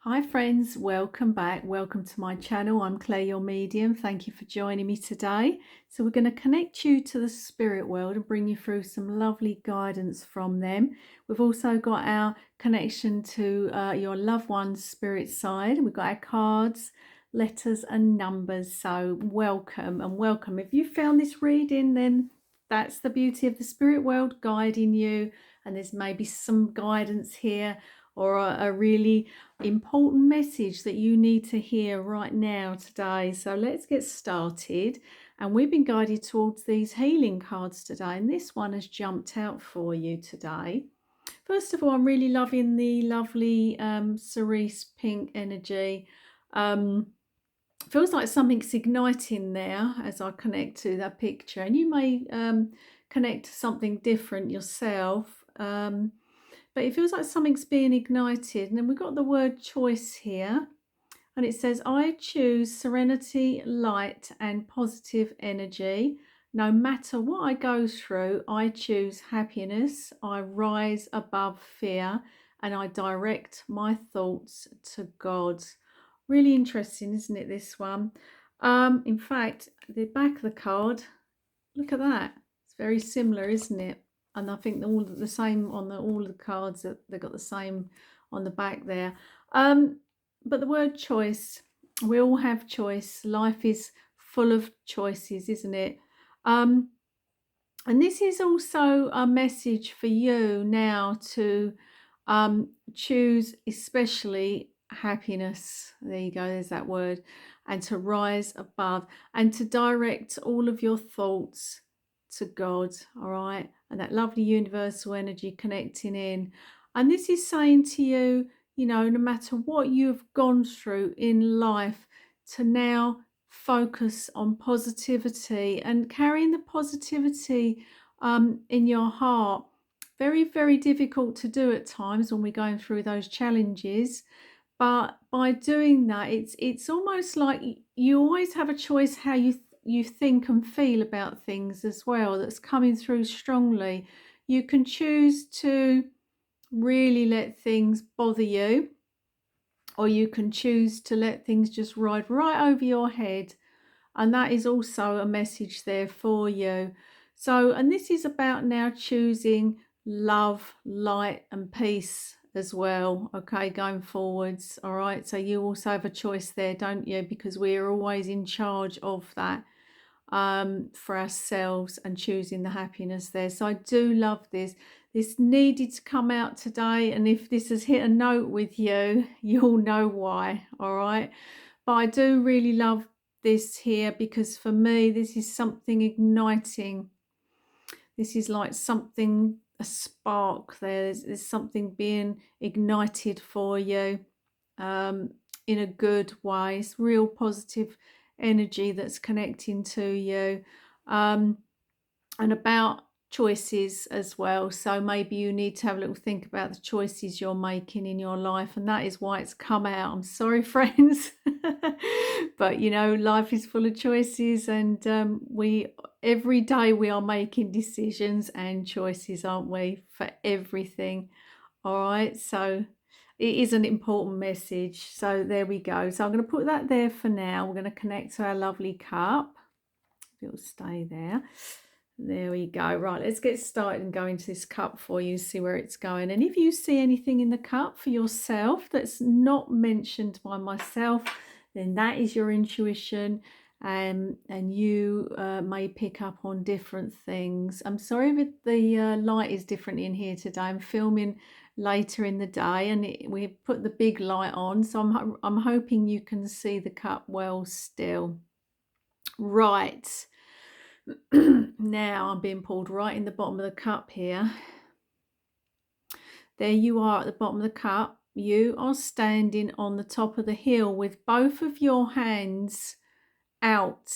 Hi friends, welcome back. Welcome to my channel. I'm Claire, your medium. Thank you for joining me today. So we're going to connect you to the spirit world and bring you through some lovely guidance from them. We've also got our connection to your loved one's spirit side. We've got our cards, letters and numbers. So welcome and welcome. If you found this reading, then that's the beauty of the spirit world guiding you. And there's maybe some guidance here or a really important message that you need to hear right now today. So let's get started. And we've been guided towards these healing cards today, and this one has jumped out for you today. First of all, I'm really loving the lovely cerise pink energy. Feels like something's igniting there as I connect to that picture, and you may connect to something different yourself. But it feels like something's being ignited. And then we've got the word choice here. And it says, I choose serenity, light, and positive energy. No matter what I go through, I choose happiness. I rise above fear and I direct my thoughts to God. Really interesting, isn't it, this one? In fact, the back of the card, look at that. It's very similar, isn't it? And I think all the same on all the cards, that they've got the same on the back there. But the word choice, we all have choice. Life is full of choices, isn't it? And this is also a message for you now to choose especially happiness. There you go, there's that word. And to rise above and to direct all of your thoughts to God, all right? And that lovely universal energy connecting in. And this is saying to you, you know, no matter what you've gone through in life, to now focus on positivity and carrying the positivity in your heart. Very, very difficult to do at times when we're going through those challenges. But by doing that, it's almost like you always have a choice how you think and feel about things as well. That's coming through strongly. You can choose to really let things bother you, or you can choose to let things just ride right over your head. And that is also a message there for you. So, and this is about now choosing love, light and peace as well, okay, going forwards. All right, so you also have a choice there, don't you? Because we are always in charge of that, for ourselves, and choosing the happiness there. So I do love this. This needed to come out today, and if this has hit a note with you, you'll know why. All right, but I do really love this here, because for me this is something igniting. This is like something, a spark there. There's something being ignited for you, in a good way. It's real positive energy that's connecting to you, and about choices as well. So maybe you need to have a little think about the choices you're making in your life, and that is why it's come out. I'm sorry friends, but you know, life is full of choices, and we every day we are making decisions and choices, aren't we, for everything. All right, so it is an important message. So there we go. So I'm going to put that there for now. We're going to connect to our lovely cup. It'll stay there. There we go. Right, let's get started and go into this cup for you, see where it's going. And if you see anything in the cup for yourself that's not mentioned by myself, then that is your intuition, and you may pick up on different things. I'm sorry if the light is different in here today. I'm filming later in the day, and we put the big light on, so I'm hoping you can see the cup well still. Right. Now I'm being pulled right in the bottom of the cup here. There you are at the bottom of the cup. You are standing on the top of the hill with both of your hands out.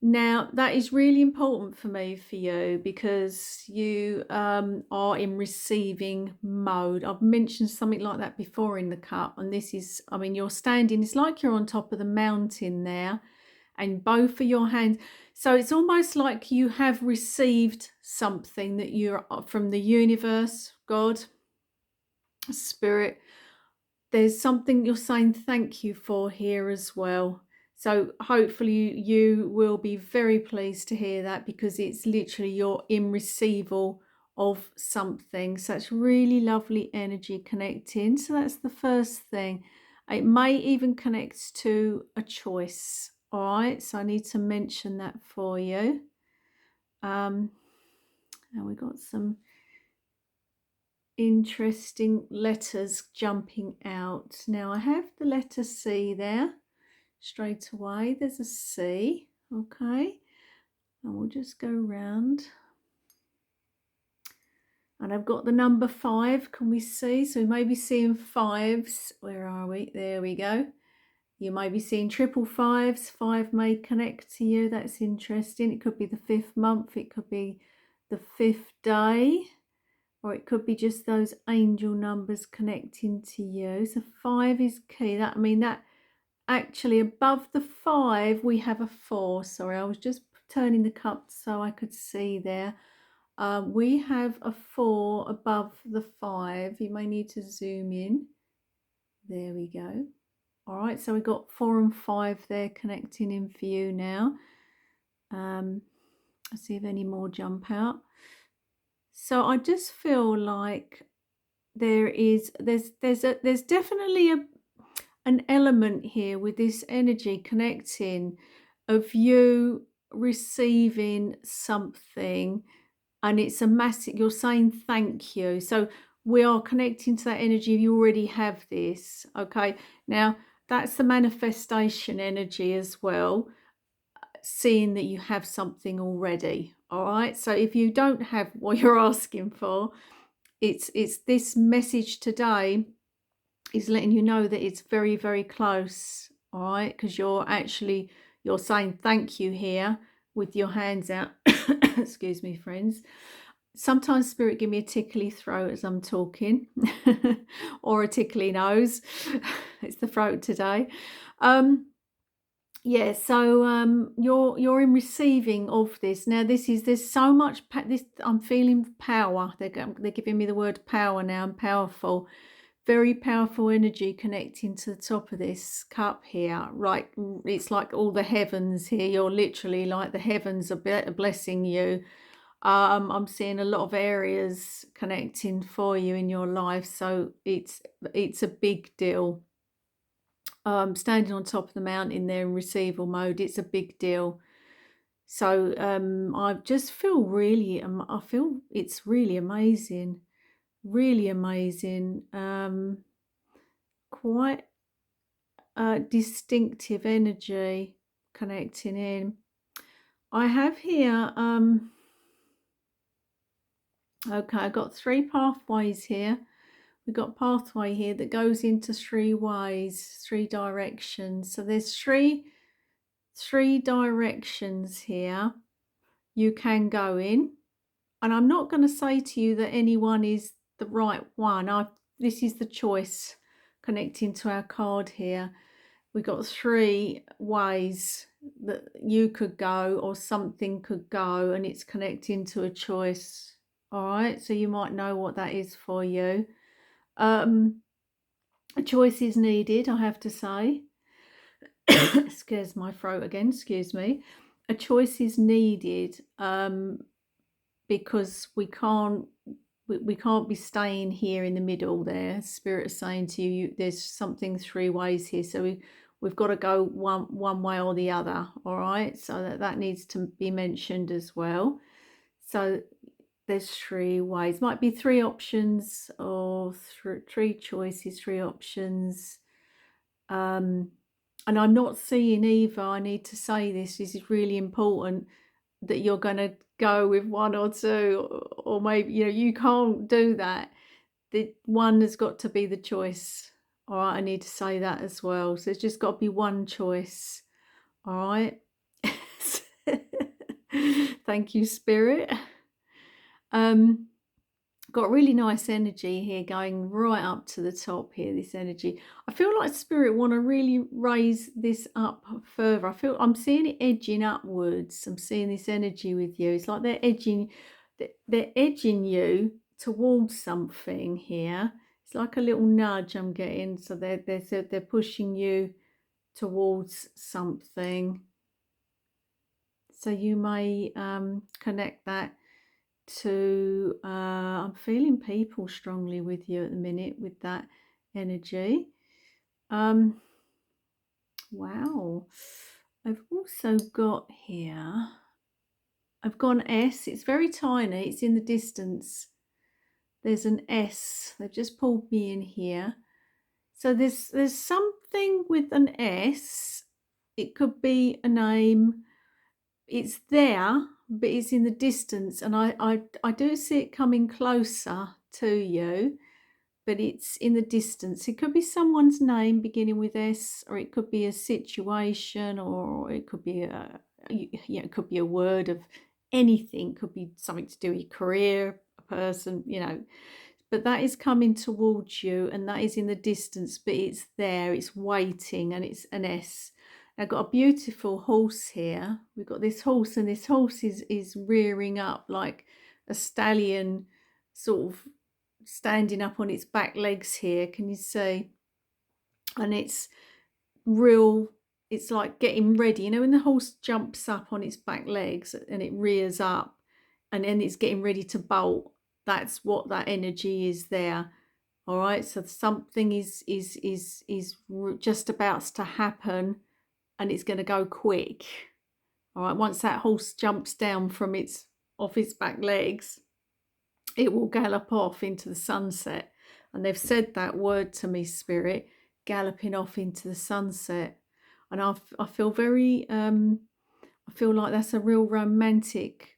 Now that is really important for me, for you, because you are in receiving mode. I've mentioned something like that before in the cup, and this is, I mean, you're standing, it's like you're on top of the mountain there, and both of your hands. So it's almost like you have received something that you're from the universe, God, Spirit, there's something you're saying thank you for here as well. So hopefully you will be very pleased to hear that, because it's literally you're in receival of something. So it's really lovely energy connecting. So that's the first thing. It may even connect to a choice. All right. So I need to mention that for you. Now we've got some interesting letters jumping out. Now I have the letter C there straight away. There's a C, okay, and we'll just go round. And I've got the number 5. Can we see? So we may be seeing 5s. Where are we? There we go. You may be seeing 555s. 5 may connect to you. That's interesting. It could be the 5th month. It could be the 5th day. Or it could be just those angel numbers connecting to you. So 5 is key. That, I mean, that actually above the 5 we have a 4. Sorry, I was just turning the cup so I could see there. We have a 4 above the 5. You may need to zoom in. There we go. All right, so we've got 4 and 5 there connecting in for you now. Let's see if any more jump out. So I just feel like there's definitely an element here with this energy connecting of you receiving something, and it's a massive, you're saying thank you. So we are connecting to that energy. You already have this, okay? Now that's the manifestation energy as well, seeing that you have something already. All right, so if you don't have what you're asking for, it's this message today is letting you know that it's very, very close. All right, because you're saying thank you here with your hands out. Excuse me, friends. Sometimes spirit give me a tickly throat as I'm talking, or a tickly nose. It's the throat today. Yeah, so you're in receiving of this. Now there's so much this, I'm feeling power. They're giving me the word power now. I'm powerful. Very powerful energy connecting to the top of this cup here. Right, it's like all the heavens here. You're literally like the heavens are blessing you. I'm seeing a lot of areas connecting for you in your life. So it's a big deal. Standing on top of the mountain there in receival mode, it's a big deal. So I just feel really, I feel it's really amazing, quite distinctive energy connecting in. I have here, okay, I got 3 pathways here. We've got pathway here that goes into 3 ways, 3 directions. So there's three directions here you can go in. And I'm not going to say to you that anyone is the right one. This is the choice connecting to our card here. We've got 3 ways that you could go or something could go, and it's connecting to a choice. All right, so you might know what that is for you. A choice is needed, I have to say. Scares my throat again, excuse me. A choice is needed because we can't be staying here in the middle there. Spirit is saying to you, there's something 3 ways here, so we've got to go one way or the other. All right, so that needs to be mentioned as well. So there's 3 ways, might be 3 options or 3 choices, 3 options. And I'm not seeing either. I need to say this is really important, that you're going to go with 1 or 2, or maybe, you can't do that. The one has got to be the choice. All right, I need to say that as well. So it's just got to be one choice. All right. Thank you, Spirit. Got really nice energy here going right up to the top here, this energy. I feel like Spirit want to really raise this up further. I'm seeing it edging upwards. I'm seeing this energy with you. It's like they're edging you towards something here. It's like a little nudge I'm getting. So they're pushing you towards something. So you may connect that to, I'm feeling people strongly with you at the minute with that energy. Wow. I've also got here, I've got an S. It's very tiny. It's in the distance. There's an S. They've just pulled me in here. So there's something with an S. It could be a name. It's there, but it's in the distance, and I do see it coming closer to you, but it's in the distance. It could be someone's name beginning with S, or it could be a situation, or it could be it could be a word of anything. It could be something to do with your career, a person, but that is coming towards you, and that is in the distance, but it's there, it's waiting, and it's an S. I've got a beautiful horse here. We've got this horse, and this horse is rearing up like a stallion, sort of standing up on its back legs here. Can you see? And it's real, it's like getting ready. When the horse jumps up on its back legs and it rears up, and then it's getting ready to bolt. That's what that energy is there. All right, so something is just about to happen, and it's going to go quick. All right, once that horse jumps down from off its back legs, it will gallop off into the sunset. And they've said that word to me, Spirit, galloping off into the sunset. And I feel very, I feel like that's a real romantic,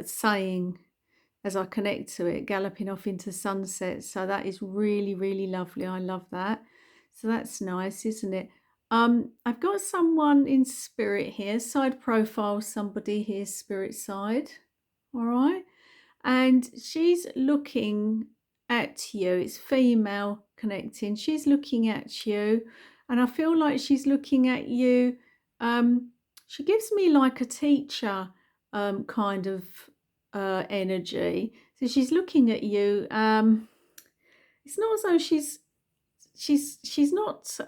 saying as I connect to it, galloping off into sunset. So that is really, really lovely. I love that. So that's nice, isn't it? I've got someone in spirit here, side profile, somebody here, spirit side. All right. And she's looking at you. It's female connecting. She's looking at you. And I feel like she's looking at you. She gives me like a teacher kind of energy. So she's looking at you. It's not as though she's not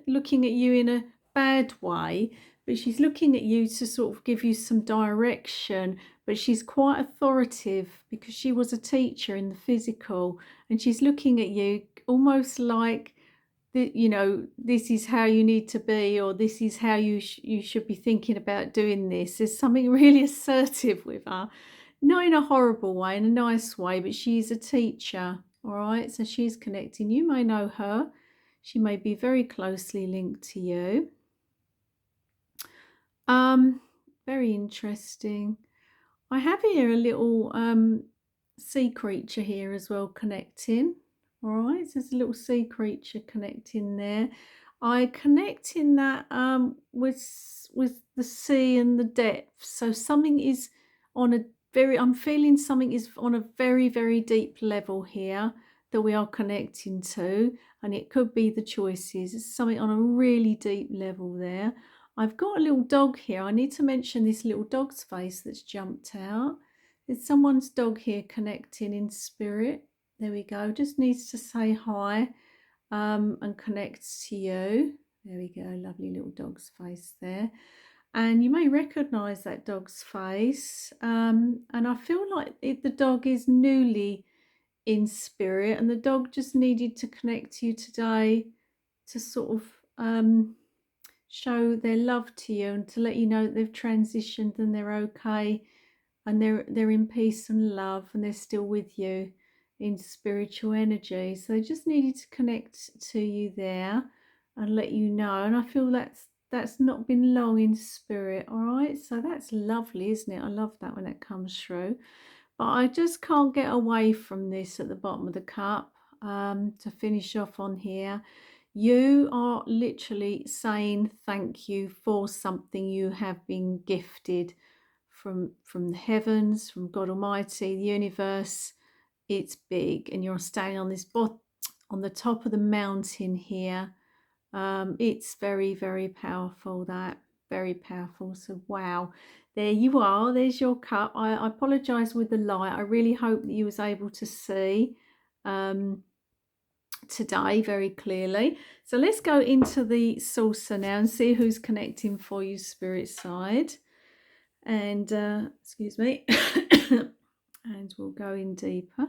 looking at you in a bad way, but she's looking at you to sort of give you some direction. But she's quite authoritative because she was a teacher in the physical, and she's looking at you almost like this is how you need to be, or this is how you should be thinking about doing this. There's something really assertive with her, not in a horrible way, in a nice way, but she's a teacher. All right, so she's connecting. You may know her. She may be very closely linked to you. Very interesting. I have here a little sea creature here as well connecting. All right, so there's a little sea creature connecting there. I connect in that with the sea and the depths. So something is on a I'm feeling something is on a very, very deep level here that we are connecting to, and it could be the choices. It's something on a really deep level there. I've got a little dog here. I need to mention this little dog's face that's jumped out. There's someone's dog here connecting in spirit. There we go. Just needs to say hi and connects to you. There we go. Lovely little dog's face there. And you may recognize that dog's face. And I feel like the dog is newly in spirit, and the dog just needed to connect to you today to sort of show their love to you and to let you know that they've transitioned and they're okay, and they're in peace and love, and they're still with you in spiritual energy. So they just needed to connect to you there and let you know. And I feel that's not been long in spirit. All right, so that's lovely, isn't it? I love that when it comes through. But I just can't get away from this at the bottom of the cup. To finish off on here, you are literally saying thank you for something you have been gifted from the heavens, from God Almighty, the universe. It's big, and you're standing on this on the top of the mountain here. It's very, very powerful. That very powerful. So wow, there you are, there's your cup. I apologize with the light. I really hope that you was able to see today very clearly. So let's go into the saucer now and see who's connecting for you, spirit side. And excuse me. And we'll go in deeper.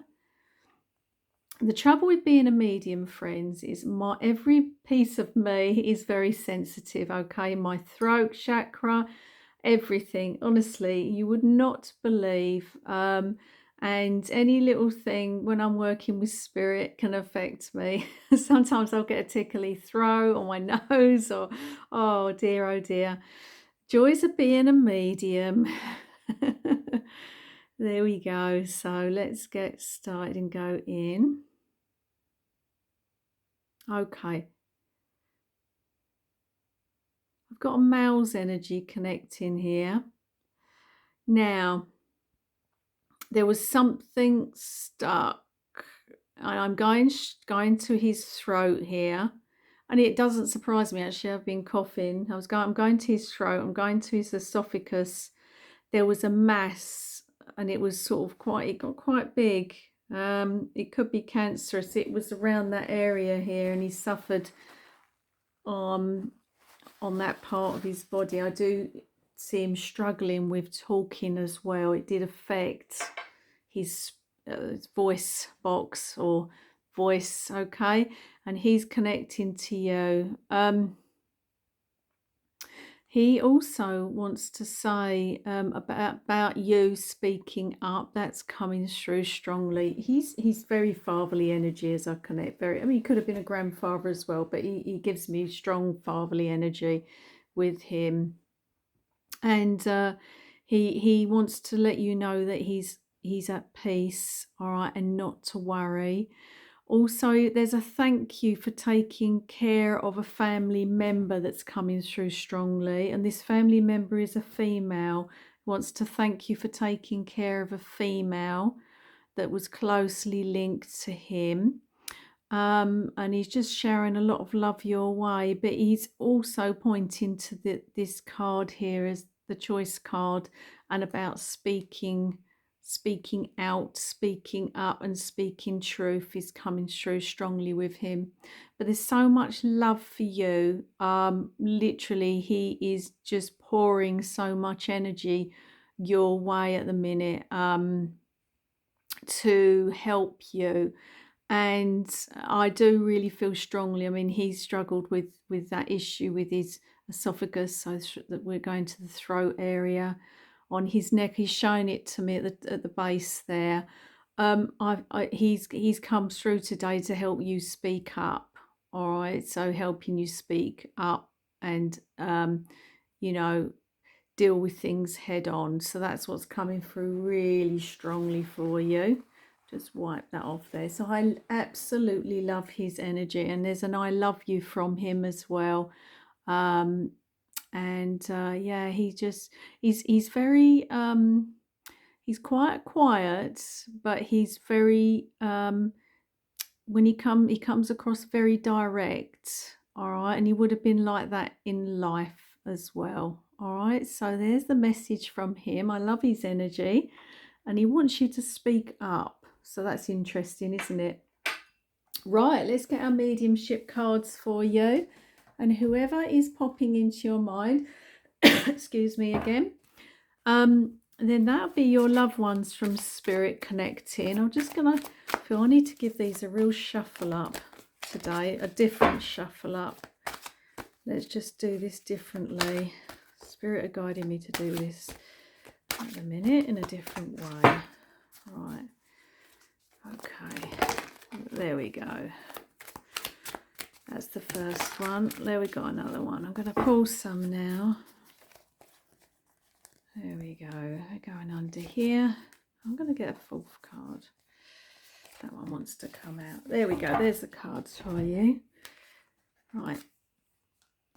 The trouble with being a medium, friends, is every piece of me is very sensitive. Okay, my throat chakra, everything, honestly, you would not believe. And any little thing when I'm working with spirit can affect me. Sometimes I'll get a tickly throat or my nose, or oh dear, oh dear. Joys of being a medium. There we go. So let's get started and go in. Okay. I've got a male's energy connecting here. Now, there was something stuck. And I'm going to his throat here. And it doesn't surprise me, actually. I've been coughing. I'm going to his throat. I'm going to his esophagus. There was a mass, and it was sort of it got quite big. It could be cancerous. It was around that area here, and he suffered on that part of his body. I do see him struggling with talking as well. It did affect his voice box or voice. Okay, and he's connecting to you. He also wants to say about you speaking up. That's coming through strongly. He's very fatherly energy as I connect. I mean, he could have been a grandfather as well, but he gives me strong fatherly energy with him. And he wants to let you know that he's at peace, all right, and not to worry. Also, there's a thank you for taking care of a family member that's coming through strongly. And this family member is a female. Wants to thank you for taking care of a female that was closely linked to him. And he's just sharing a lot of love your way. But he's also pointing to this card here as the choice card, and about speaking out, speaking up, and speaking truth is coming through strongly with him. But there's so much love for you. Literally, he is just pouring so much energy your way at the minute to help you. And I do really feel strongly. I mean, he's struggled with that issue with his esophagus, so that we're going to the throat area. On his neck, he's showing it to me at the base there. He's come through today to help you speak up. All right, so helping you speak up and deal with things head on. So that's what's coming through really strongly for you. Just wipe that off there. So I absolutely love his energy, and there's an I love you from him as well. Yeah, he's very he's quite quiet, but he's very when he comes across very direct, all right, and he would have been like that in life as well. All right, so there's the message from him. I love his energy, and he wants you to speak up. So that's interesting, isn't it? Right, let's get our mediumship cards for you. And whoever is popping into your mind, excuse me again, then that'll be your loved ones from Spirit connecting. I'm just going to feel I need to give these a real shuffle up today, a different shuffle up. Let's just do this differently. Spirit are guiding me to do this at the minute in a different way. Right. Okay, there we go. That's the first one. There we go, another one. I'm going to pull some now. There we go. We're going under here. I'm going to get a fourth card. That one wants to come out. There we go. There's the cards for you. Right.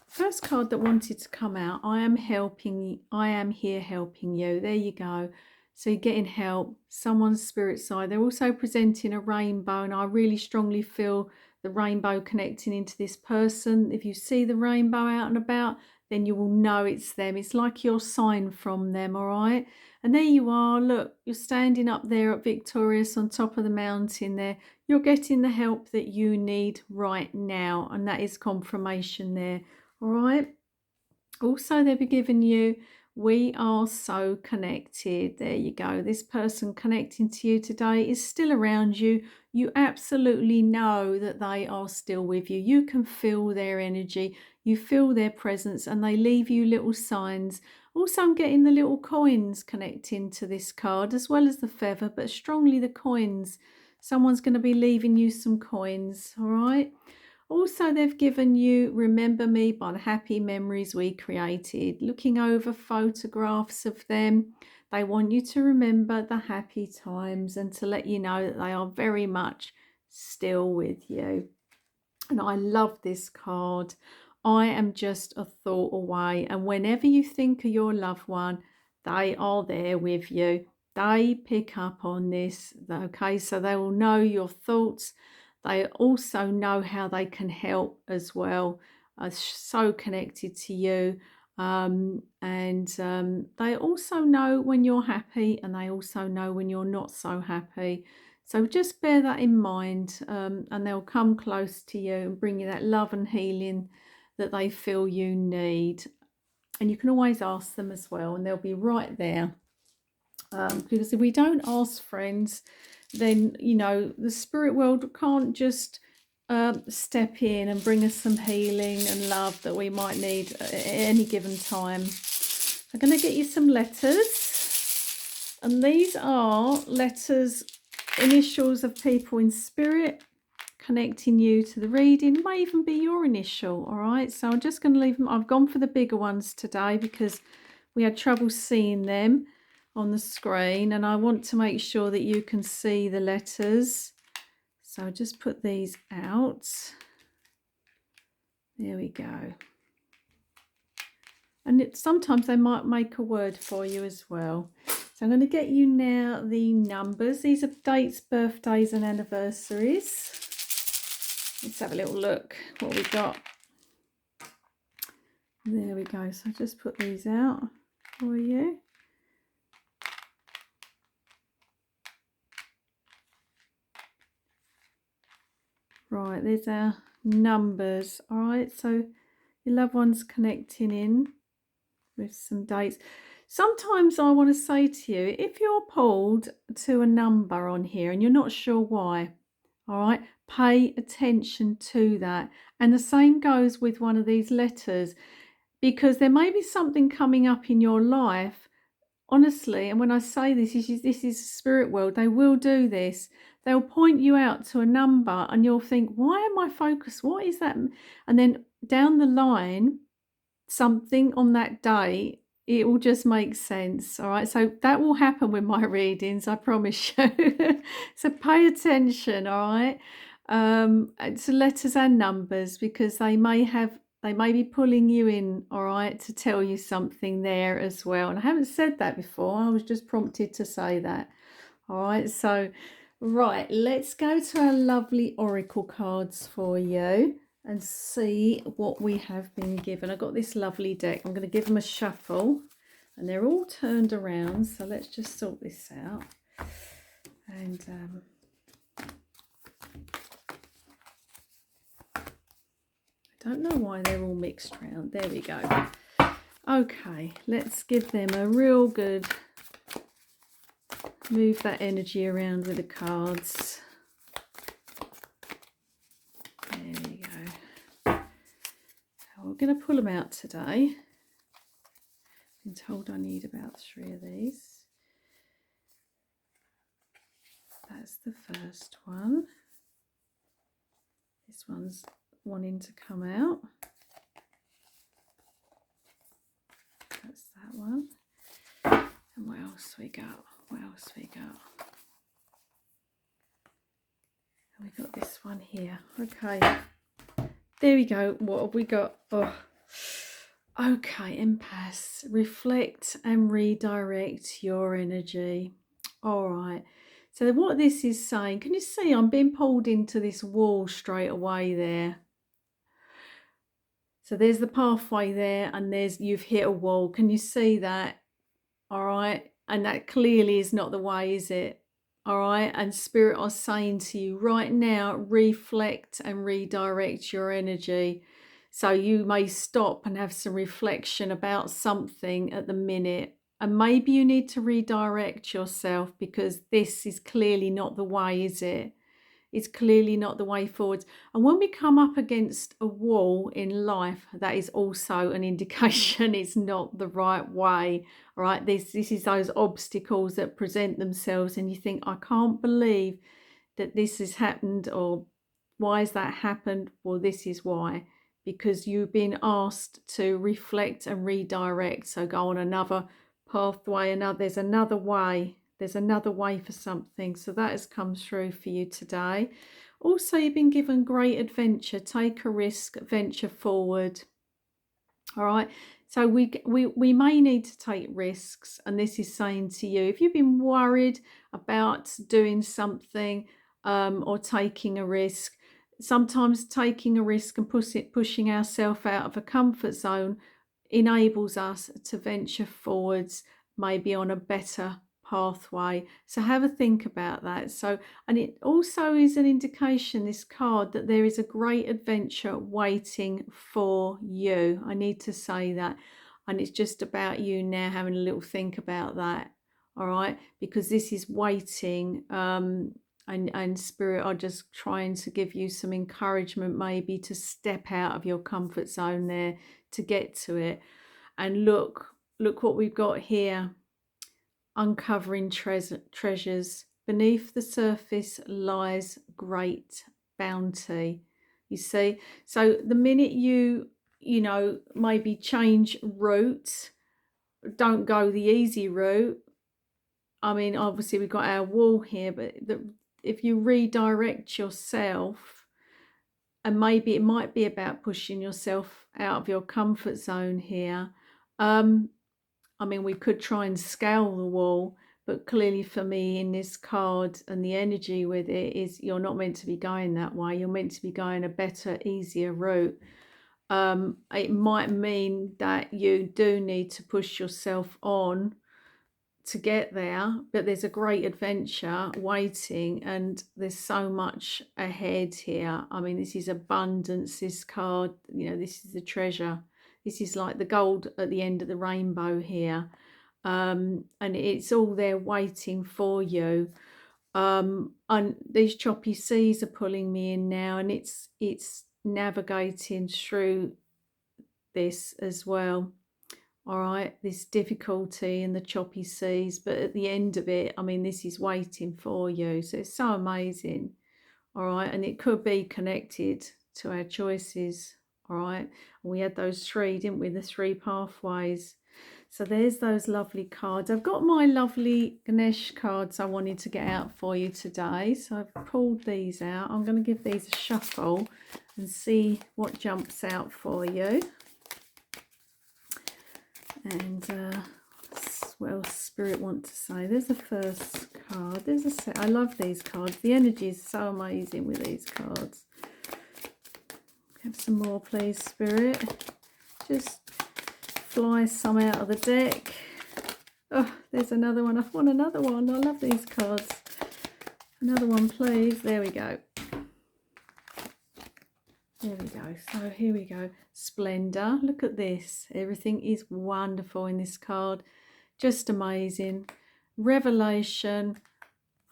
First card that wanted to come out. I am here helping you. There you go. So you're getting help. Someone's spirit side. They're also presenting a rainbow, and I really strongly feel the rainbow connecting into this person. If you see the rainbow out and about, then you will know it's them. It's like your sign from them, all right? And there you are. Look, you're standing up there at Victorious on top of the mountain there. You're getting the help that you need right now. And that is confirmation there, all right? Also, they'll be giving you, we are so connected. There you go. This person connecting to you today is still around you. You absolutely know that they are still with you. You can feel their energy. You feel their presence, and they leave you little signs. Also, I'm getting the little coins connecting to this card, as well as the feather, but strongly the coins. Someone's going to be leaving you some coins, all right? Also, they've given you Remember Me by the Happy Memories We Created. Looking over photographs of them, they want you to remember the happy times and to let you know that they are very much still with you. And I love this card. I am just a thought away. And whenever you think of your loved one, they are there with you. They pick up on this, okay? So they will know your thoughts. They also know how they can help as well. Are so connected to you. They also know when you're happy, and they also know when you're not so happy. So just bear that in mind, and they'll come close to you and bring you that love and healing that they feel you need. And you can always ask them as well, and they'll be right there. Because if we don't ask friends, then, you know, the spirit world can't just step in and bring us some healing and love that we might need at any given time. I'm going to get you some letters, and these are letters, initials of people in spirit connecting you to the reading. It may even be your initial, all right? So I'm just going to leave them. I've gone for the bigger ones today because we had trouble seeing them on the screen, and I want to make sure that you can see the letters. So I'll just put these out. There we go. And sometimes they might make a word for you as well. So I'm going to get you now the numbers. These are dates, birthdays and anniversaries. Let's have a little look what we got. There we go. So I'll just put these out for you. Right, there's our numbers. All right, so your loved one's connecting in with some dates. Sometimes I want to say to you, if you're pulled to a number on here and you're not sure why, all right, pay attention to that. And the same goes with one of these letters, because there may be something coming up in your life, honestly. And when I say this is spirit world, they will do this. They'll point you out to a number and you'll think, why am I focused? What is that? And then down the line, something on that day, it will just make sense. All right, so that will happen with my readings, I promise you. So pay attention, all right, to letters and numbers, because they may be pulling you in, all right, to tell you something there as well. And I haven't said that before, I was just prompted to say that. All right, so right, let's go to our lovely oracle cards for you and see what we have been given. I've got this lovely deck. I'm going to give them a shuffle, and they're all turned around. So let's just sort this out. And I don't know why they're all mixed around. There we go. Okay, let's give them a real good, move that energy around with the cards. We're going to pull them out today. Been told I need about 3 of these. That's the first one. This one's wanting to come out. That's that one. And what else we got? What else we got? And we got this one here. Okay. There we go. What have we got? Oh, okay, empaths. Reflect and redirect your energy. All right. So what this is saying, can you see I'm being pulled into this wall straight away there? So there's the pathway there, and there's, you've hit a wall. Can you see that? All right. And that clearly is not the way, is it? All right. And Spirit are saying to you right now, reflect and redirect your energy. So you may stop and have some reflection about something at the minute. And maybe you need to redirect yourself, because this is clearly not the way, is it? It's clearly not the way forwards. And when we come up against a wall in life, that is also an indication it's not the right way. All right. This is those obstacles that present themselves, and you think, I can't believe that this has happened, or why has that happened? Well, this is why. Because you've been asked to reflect and redirect. So go on another pathway, there's another way. There's another way for something. So that has come through for you today. Also, you've been given great adventure. Take a risk, venture forward. All right. So we may need to take risks. And this is saying to you, if you've been worried about doing something or taking a risk, sometimes taking a risk and pushing ourselves out of a comfort zone enables us to venture forwards, maybe on a better pathway. So have a think about that. So, and it also is an indication, this card, that there is a great adventure waiting for you. I need to say that. And it's just about you now having a little think about that. All right, because this is waiting. And Spirit are just trying to give you some encouragement, maybe to step out of your comfort zone there to get to it. And look what we've got here. Uncovering treasures. Beneath the surface lies great bounty. You see? So the minute you know, maybe change route, don't go the easy route. I mean, obviously we've got our wall here, but if you redirect yourself, and maybe it might be about pushing yourself out of your comfort zone here. I mean, we could try and scale the wall, but clearly for me in this card and the energy with it is, you're not meant to be going that way. You're meant to be going a better, easier route. It might mean that you do need to push yourself on to get there, but there's a great adventure waiting, and there's so much ahead here. I mean, this is abundance, this card, you know, this is the treasure. This is like the gold at the end of the rainbow here. And it's all there waiting for you. And these choppy seas are pulling me in now, and it's navigating through this as well. All right, this difficulty and the choppy seas, but at the end of it, I mean, this is waiting for you. So it's so amazing. All right, and it could be connected to our choices. All right, we had those three, didn't we? The three pathways. So there's those lovely cards. I've got my lovely Ganesha cards I wanted to get out for you today. So I've pulled these out. I'm going to give these a shuffle and see what jumps out for you. And what else Spirit want to say? There's the first card. There's a set. I love these cards. The energy is so amazing with these cards. Have some more, please, Spirit. Just fly some out of the deck. Oh, there's another one. I want another one. I love these cards. Another one, please. There we go. There we go. So here we go. Splendor. Look at this. Everything is wonderful in this card. Just amazing. Revelation,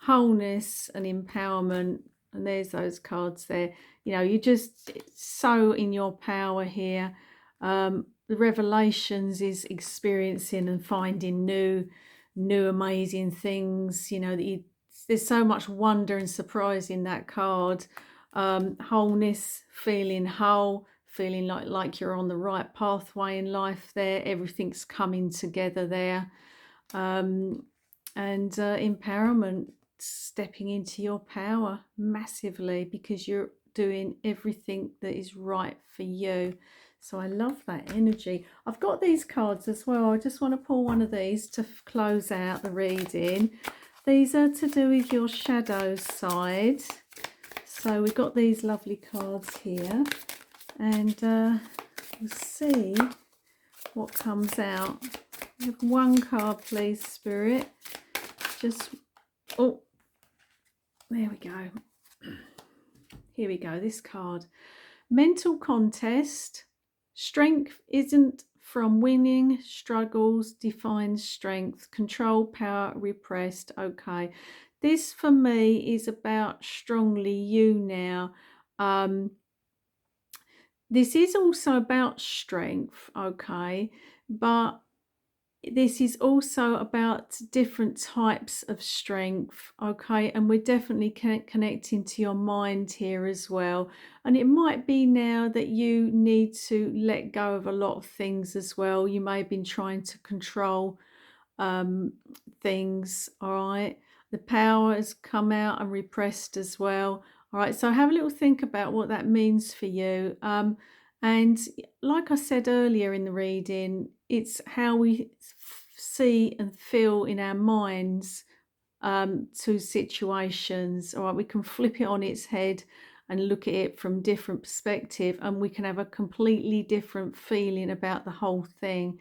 wholeness and empowerment. And there's those cards there. You know, you're just so in your power here. The revelations is experiencing and finding new amazing things. You know, that there's so much wonder and surprise in that card. Wholeness, feeling whole, feeling like you're on the right pathway in life there. Everything's coming together there. And empowerment, stepping into your power massively, because you're doing everything that is right for you. So I love that energy. I've got these cards as well. I just want to pull one of these to close out the reading. These are to do with your shadow side. So we've got these lovely cards here, and we'll see what comes out. Have one card, please, Spirit. Just, oh, there we go. Here we go, this card. Mental contest. Strength isn't from winning. Struggles defines strength. Control, power, repressed. Okay. This for me is about strongly you now. This is also about strength, okay, but this is also about different types of strength, okay, and we're definitely connecting to your mind here as well. And it might be now that you need to let go of a lot of things as well. You may have been trying to control um, things, all right. The power has come out and repressed as well, all right. So have a little think about what that means for you. And like I said earlier in the reading, it's how we see and feel in our minds to situations. All right, we can flip it on its head and look at it from different perspective, and we can have a completely different feeling about the whole thing.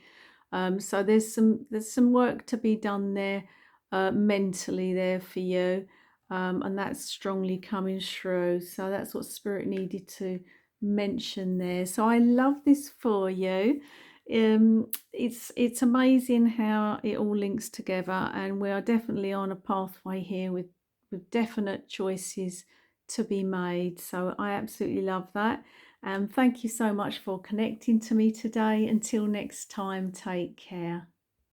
So there's some work to be done there mentally there for you, and that's strongly coming through. So that's what Spirit needed to mention there. So I love this for you. It's amazing how it all links together, and we are definitely on a pathway here with definite choices to be made. So I absolutely love that. And thank you so much for connecting to me today. Until next time, take care.